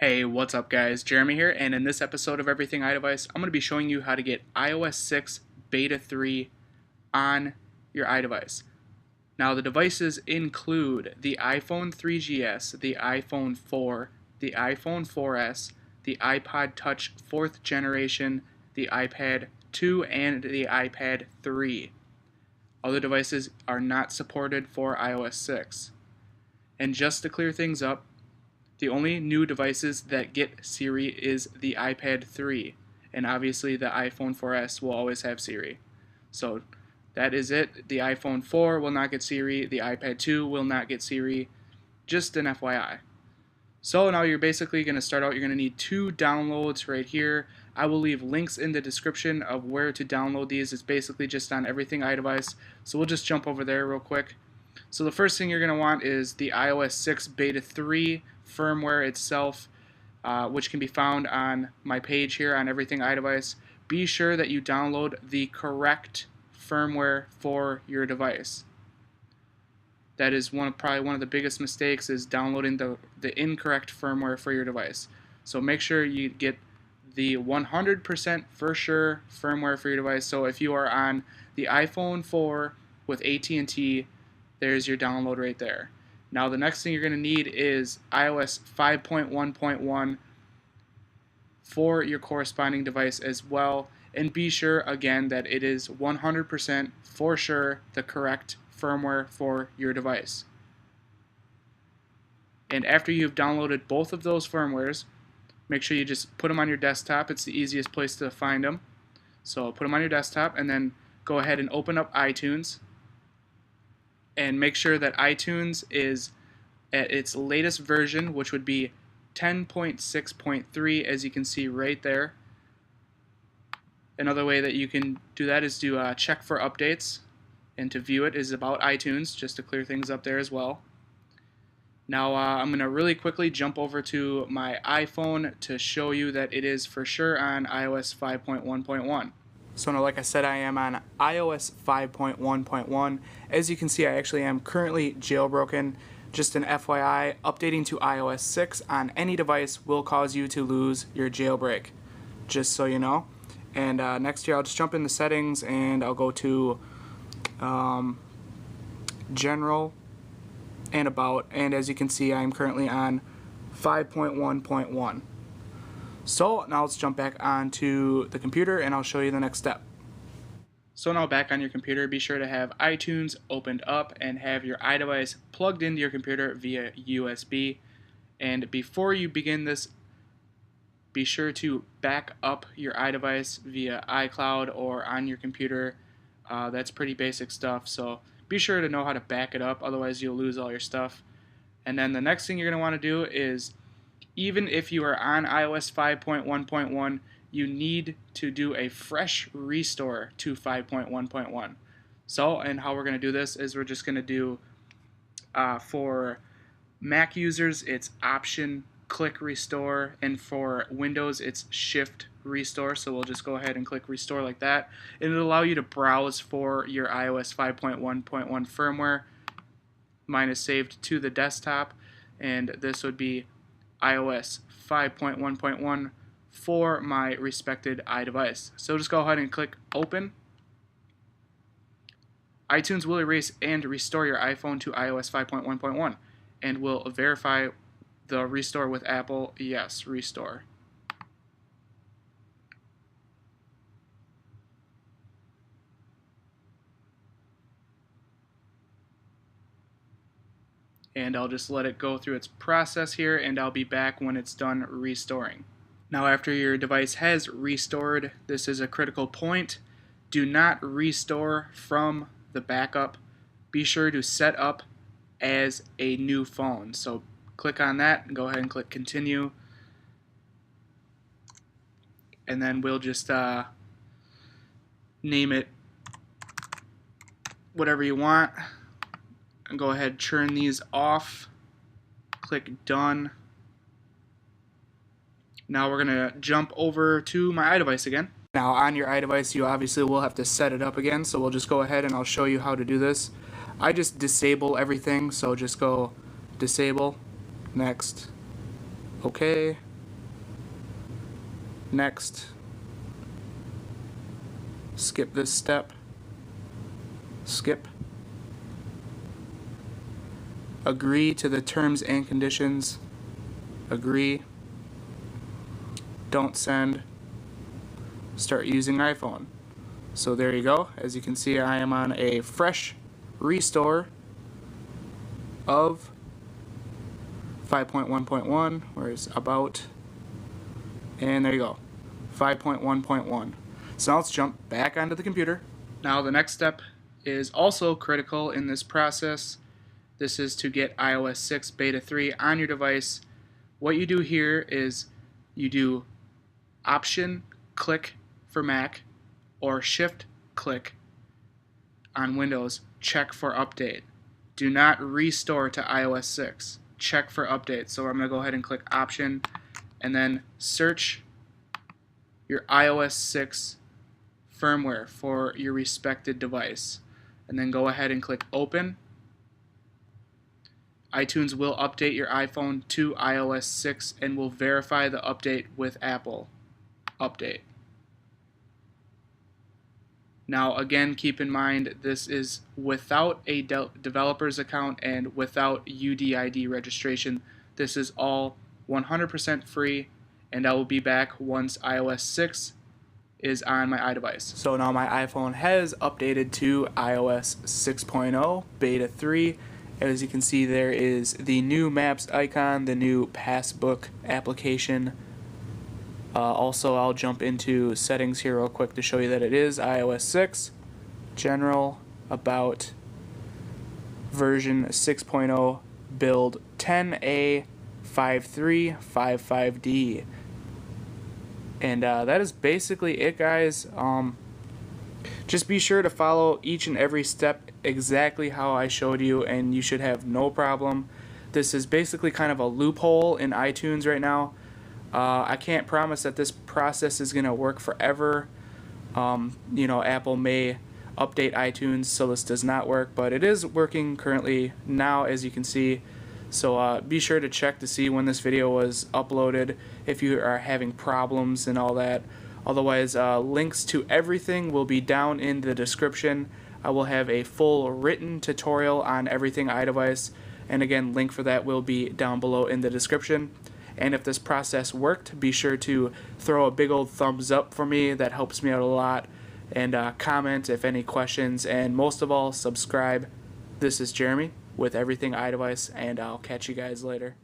Hey, what's up guys? Jeremy here, and in this episode of Everything iDevice, I'm going to be showing you how to get iOS 6 Beta 3 on your iDevice. Now the devices include the iPhone 3GS, the iPhone 4, the iPhone 4S, the iPod Touch 4th generation, the iPad 2, and the iPad 3. Other devices are not supported for iOS 6. And just to clear things up, the only new devices that get Siri is the iPad 3, and obviously the iPhone 4S will always have Siri. So that is it. The iPhone 4 will not get Siri, the iPad 2 will not get Siri, just an FYI. So now you're basically going to start out, you're going to need two downloads right here. I will leave links in the description of where to download these. It's basically just on Everything iDevice, so we'll just jump over there real quick. So the first thing you're going to want is the iOS 6 Beta 3 firmware itself, which can be found on my page here on Everything iDevice. Be sure that you download the correct firmware for your device. That is probably one of the biggest mistakes, is downloading the incorrect firmware for your device. So make sure you get the 100% for sure firmware for your device. So if you are on the iPhone 4 with AT&T, there's your download right there. Now the next thing you're going to need is iOS 5.1.1 for your corresponding device as well. And be sure again that it is 100% for sure the correct firmware for your device. And after you've downloaded both of those firmwares, make sure you just put them on your desktop. It's the easiest place to find them. So put them on your desktop and then go ahead and open up iTunes. And make sure that iTunes is at its latest version, which would be 10.6.3, as you can see right there. Another way that you can do that is to check for updates, and to view it is about iTunes, just to clear things up there as well. Now I'm going to really quickly jump over to my iPhone to show you that it is for sure on iOS 5.1.1. So now, like I said, I am on iOS 5.1.1. As you can see, I actually am currently jailbroken. Just an FYI, updating to iOS 6 on any device will cause you to lose your jailbreak, just so you know. And next here, I'll just jump in the settings and I'll go to General and About. And as you can see, I'm currently on 5.1.1. So now let's jump back onto the computer and I'll show you the next step. So now back on your computer, be sure to have iTunes opened up and have your iDevice plugged into your computer via USB. And before you begin this, be sure to back up your iDevice via iCloud or on your computer. That's pretty basic stuff, so be sure to know how to back it up, otherwise you'll lose all your stuff. And then the next thing you're going to want to do is, even if you are on iOS 5.1.1, you need to do a fresh restore to 5.1.1. So, and how we're going to do this is we're just going to do, for Mac users, it's Option click Restore, and for Windows, it's Shift Restore. So we'll just go ahead and click Restore like that. And it'll allow you to browse for your iOS 5.1.1 firmware. Mine is saved to the desktop, and this would be iOS 5.1.1 for my respected iDevice. So just go ahead and click Open. iTunes will erase and restore your iPhone to iOS 5.1.1 and will verify the restore with Apple. Yes, restore. And I'll just let it go through its process here, and I'll be back when it's done restoring. Now after your device has restored, this is a critical point. Do not restore from the backup. Be sure to set up as a new phone. So click on that and go ahead and click Continue. And then we'll just name it whatever you want. And go ahead, turn these off. Click Done. Now we're going to jump over to my iDevice again. Now on your iDevice, you obviously will have to set it up again, so we'll just go ahead and I'll show you how to do this. I just disable everything, so just go Disable, Next, OK, Next, skip this step, skip. Agree to the terms and conditions, agree. Don't send, start using iPhone. So there you go. As you can see, I am on a fresh restore of 5.1.1, where's about, and there you go, 5.1.1. So now let's jump back onto the computer. Now the next step is also critical in this process. This is to get iOS 6 Beta 3 on your device. What you do here is you do Option click for Mac or Shift click on Windows, check for update. Do not restore to iOS 6. Check for update. So I'm going to go ahead and click Option and then search your iOS 6 firmware for your respected device. And then go ahead and click Open. iTunes will update your iPhone to iOS 6 and will verify the update with Apple. Update. Now again, keep in mind this is without a developer's account and without UDID registration. This is all 100% free, and I will be back once iOS 6 is on my iDevice. So now my iPhone has updated to iOS 6.0 Beta 3. As you can see, there is the new Maps icon, the new Passbook application. Also, I'll jump into settings here real quick to show you that it is iOS 6, General, About, version 6.0, build 10A5355D. And that is basically it, guys. Just be sure to follow each and every step exactly how I showed you, and you should have no problem. This is basically kind of a loophole in iTunes right now. I can't promise that this process is going to work forever. You know, Apple may update iTunes so this does not work, but it is working currently now, as you can see. So be sure to check to see when this video was uploaded if you are having problems and all that. Otherwise, links to everything will be down in the description. I will have a full written tutorial on everything iDevice, and again, link for that will be down below in the description. And if this process worked, be sure to throw a big old thumbs up for me. That helps me out a lot. And comment if any questions, and most of all, subscribe. This is Jeremy with Everything iDevice, and I'll catch you guys later.